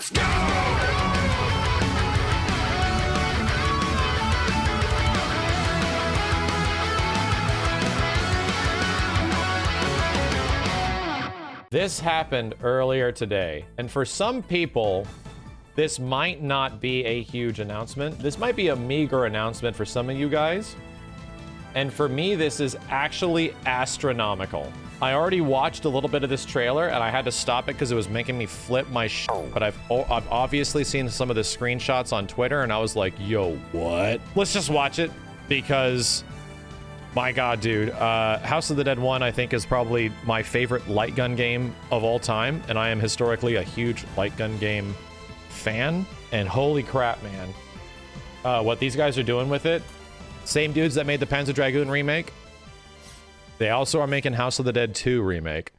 Let's go! This happened earlier today, and for some people, this might not be a huge announcement. This might be a meager announcement for some of you guys. And for me, this is actually astronomical. I already watched a little bit of this trailer, and I had to stop it because it was making me flip my shit. But I've obviously seen some of the screenshots on Twitter, and I was like, yo, what? Let's just watch it, because... my god, dude. House of the Dead 1, I think, is probably my favorite light gun game of all time, and I am historically a huge light gun game fan. And holy crap, man. What these guys are doing with it, same dudes that made the Panzer Dragoon remake, they also are making House of the Dead 2 remake.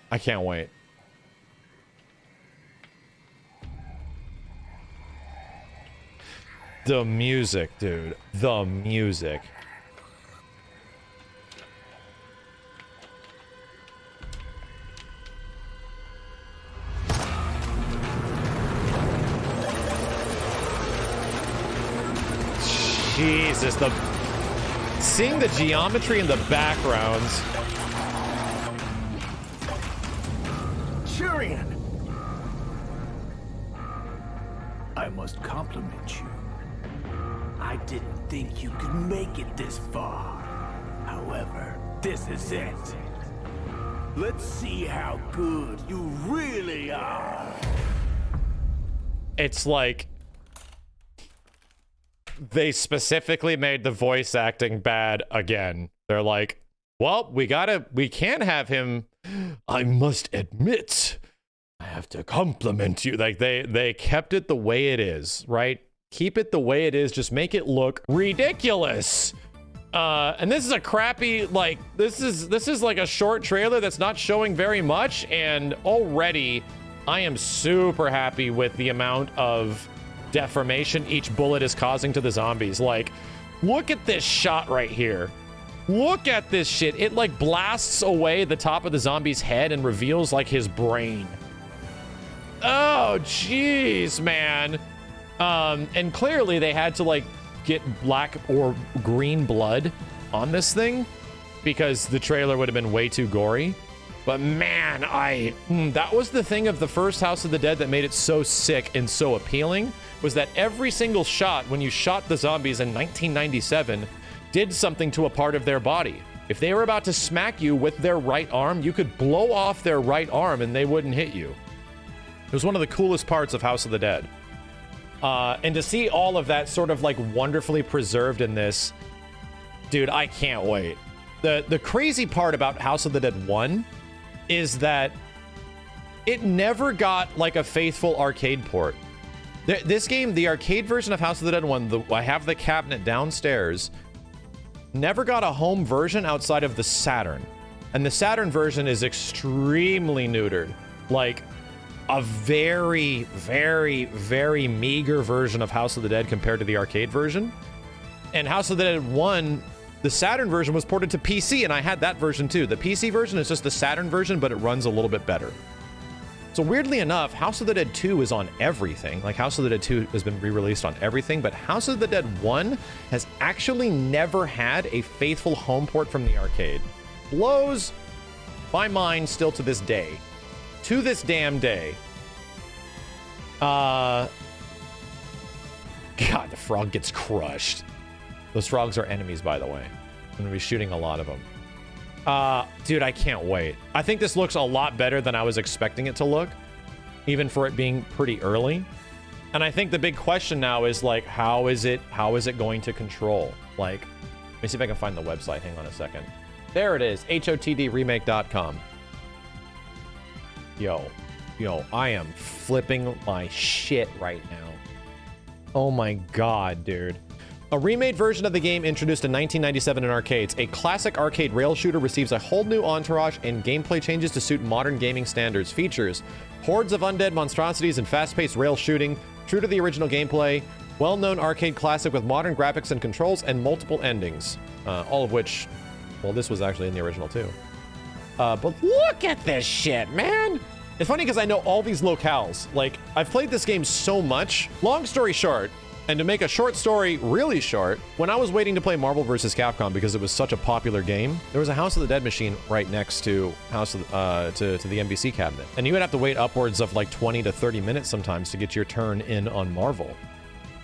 I can't wait. The music, dude. The music. Jesus, seeing the geometry in the backgrounds. Shurian! I must compliment you. I didn't think you could make it this far. However, this is it. Let's see how good you really are. It's like they specifically made the voice acting bad again. They're like, well, we can't have him. I must admit, I have to compliment you. Like they kept it the way it is, right? Keep it the way it is. Just make it look ridiculous. And this is a crappy, like, this is like a short trailer that's not showing very much. And already I am super happy with the amount of deformation each bullet is causing to the zombies. Like, look at this shot right here. Look at this shit. It like blasts away the top of the zombie's head and reveals like his brain. Oh, jeez, man. And clearly they had to like get black or green blood on this thing because the trailer would have been way too gory. But man, that was the thing of the first House of the Dead that made it so sick and so appealing, was that every single shot when you shot the zombies in 1997 did something to a part of their body. If they were about to smack you with their right arm, you could blow off their right arm and they wouldn't hit you. It was one of the coolest parts of House of the Dead. And to see all of that sort of like wonderfully preserved in this, dude, I can't wait. The crazy part about House of the Dead 1 is that it never got like a faithful arcade port. This game, the arcade version of House of the Dead 1, I have the cabinet downstairs, never got a home version outside of the Saturn. And the Saturn version is extremely neutered. Like, a very, very, very meager version of House of the Dead compared to the arcade version. And House of the Dead 1, the Saturn version was ported to PC, and I had that version too. The PC version is just the Saturn version, but it runs a little bit better. So weirdly enough, House of the Dead 2 is on everything. Like, House of the Dead 2 has been re-released on everything, but House of the Dead 1 has actually never had a faithful home port from the arcade. Blows my mind still to this day. To this damn day. God, the frog gets crushed. Those frogs are enemies, by the way. I'm gonna be shooting a lot of them. Dude, I can't wait. I think this looks a lot better than I was expecting it to look, even for it being pretty early. And I think the big question now is like, how is it going to control? Like, let me see if I can find the website. Hang on a second. There it is, hotdremake.com. Yo, I am flipping my shit right now. Oh my god, dude. A remade version of the game introduced in 1997 in arcades. A classic arcade rail shooter receives a whole new entourage and gameplay changes to suit modern gaming standards. Features hordes of undead monstrosities and fast-paced rail shooting, true to the original gameplay, well-known arcade classic with modern graphics and controls, and multiple endings. All of which, well, this was actually in the original too. But look at this shit, man! It's funny because I know all these locales. Like, I've played this game so much. Long story short, and to make a short story really short, when I was waiting to play Marvel vs. Capcom because it was such a popular game, there was a House of the Dead machine right next to to the MVC cabinet. And you would have to wait upwards of like 20 to 30 minutes sometimes to get your turn in on Marvel.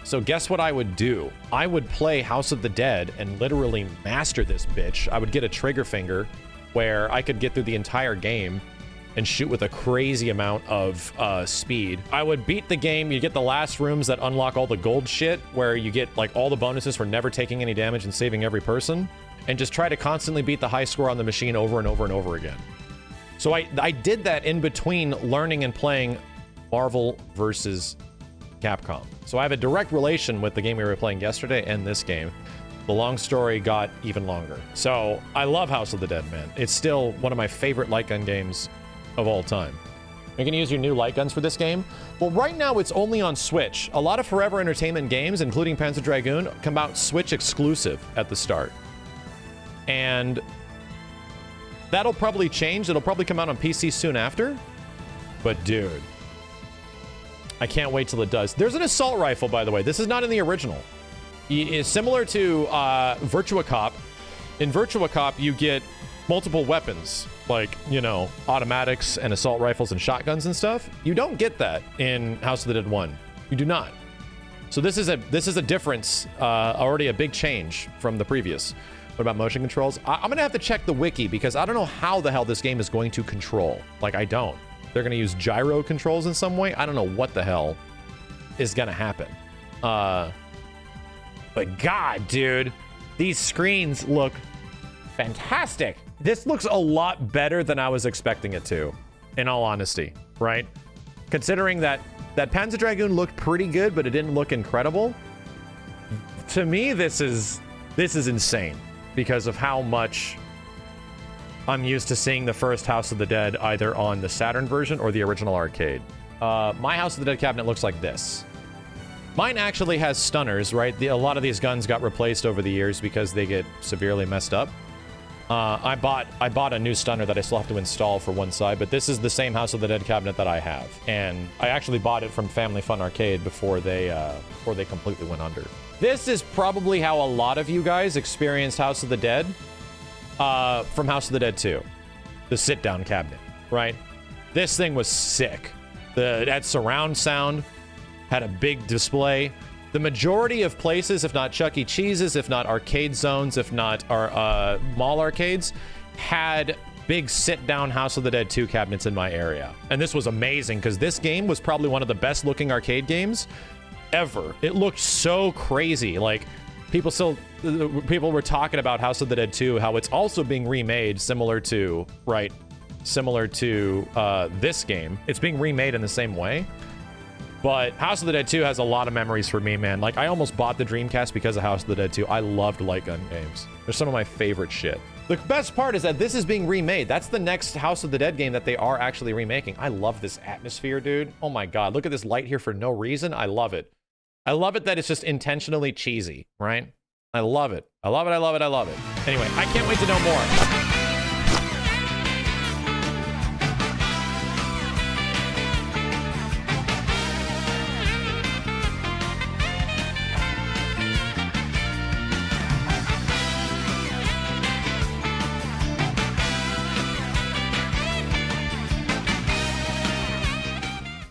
So guess what I would do? I would play House of the Dead and literally master this bitch. I would get a trigger finger where I could get through the entire game and shoot with a crazy amount of speed. I would beat the game. You get the last rooms that unlock all the gold shit, where you get like all the bonuses for never taking any damage and saving every person, and just try to constantly beat the high score on the machine over and over and over again. So I did that in between learning and playing Marvel versus Capcom. So I have a direct relation with the game we were playing yesterday and this game. The long story got even longer. So I love House of the Dead, man. It's still one of my favorite light gun games of all time. You're gonna use your new light guns for this game? Well, right now it's only on Switch. A lot of Forever Entertainment games, including Panzer Dragoon, come out Switch exclusive at the start. And that'll probably change. It'll probably come out on PC soon after. But dude, I can't wait till it does. There's an assault rifle, by the way. This is not in the original. It's similar to Virtua Cop. In Virtua Cop, you get multiple weapons, like, you know, automatics and assault rifles and shotguns and stuff. You don't get that in House of the Dead 1. You do not. So this is a difference, already a big change from the previous. What about motion controls? I'm gonna have to check the wiki because I don't know how the hell this game is going to control. Like, I don't. They're gonna use gyro controls in some way. I don't know what the hell is gonna happen. But God, dude, these screens look fantastic. This looks a lot better than I was expecting it to, in all honesty, right? Considering that Panzer Dragoon looked pretty good, but it didn't look incredible. To me, this is insane because of how much I'm used to seeing the first House of the Dead either on the Saturn version or the original arcade. My House of the Dead cabinet looks like this. Mine actually has stunners, right? A lot of these guns got replaced over the years because they get severely messed up. I bought a new stunner that I still have to install for one side, but this is the same House of the Dead cabinet that I have. And I actually bought it from Family Fun Arcade before they completely went under. This is probably how a lot of you guys experienced House of the Dead from House of the Dead 2. The sit-down cabinet, right? This thing was sick. It had surround sound, had a big display. The majority of places, if not Chuck E. Cheese's, if not arcade zones, if not our mall arcades, had big sit-down House of the Dead 2 cabinets in my area. And this was amazing because this game was probably one of the best looking arcade games ever. It looked so crazy. Like, people were talking about House of the Dead 2, how it's also being remade similar to this game. It's being remade in the same way. But House of the Dead 2 has a lot of memories for me, man. Like, I almost bought the Dreamcast because of House of the Dead 2. I loved light gun games. They're some of my favorite shit. The best part is that this is being remade. That's the next House of the Dead game that they are actually remaking. I love this atmosphere, dude. Oh my God, look at this light here for no reason. I love it. I love it that it's just intentionally cheesy, right? I love it. I love it, I love it, I love it. Anyway, I can't wait to know more.